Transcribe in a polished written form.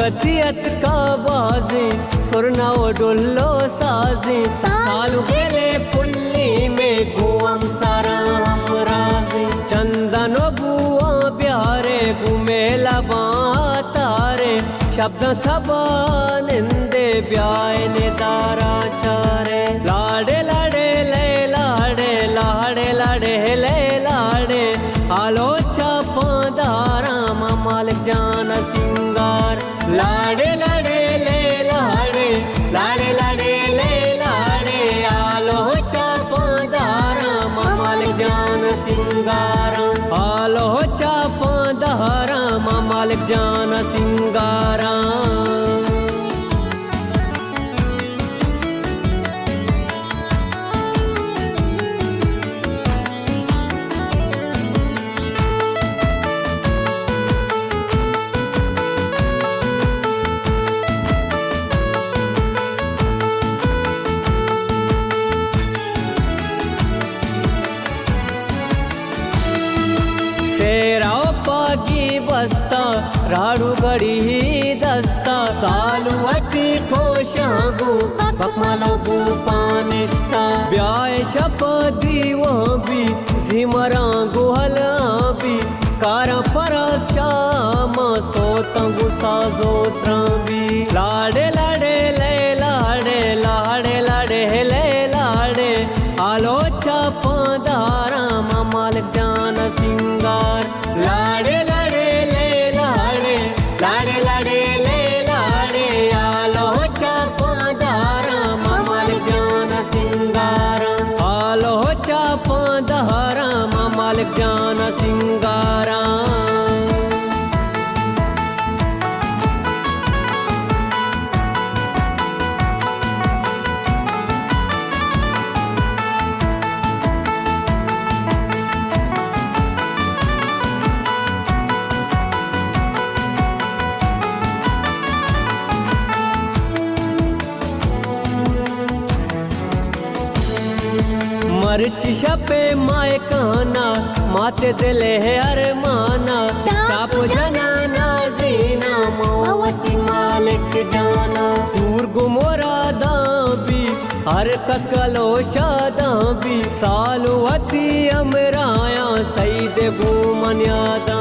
शख्सियत का बाजी सुरना डुल्लो साजी सालू खेले पुल्ली में घुम सारा राजी चंदन बुआ प्यारे घुमेला तारे शब्द सबा निंदे ब्याय ने दारा चारे लाडे लाडे ले लाडे लाडे लाडे ले लाडे आलोचा पादारा मालिक जान सिंगार लाडे लाडे ले लाडे लाडे लाडे ले लाडे आलोचा पादारा मालिक जान सिंगार आलोचा पादारा मालिक जान सिंगारा बस्ता राडू गडी दस्ता सालू अति पोशागू पकमालगू पानिस्ता ब्याय शपदी वबी जिमरा गुहल बी कार परस श्याम सोतंगु साजोत्रबी लाडे लाडे ले लाडे लाडे लाडे ले लाडे आलोचा पादारा मालिक जान सिंगार लाडे लाडे ले लाडे लाडे लाडे ले लाडे आलोचा पादारा मालिक जान सिंगार आलोचा पादारा मालिक जान सिंगारा मर्च छपे माए कहना माते दिले है अरमाना चाप जना नाजीना मवची मालिक जाना सूर गुमोरा दाबी हर कसकलो शादाबी सालू अति अमराया सईद घूमन याद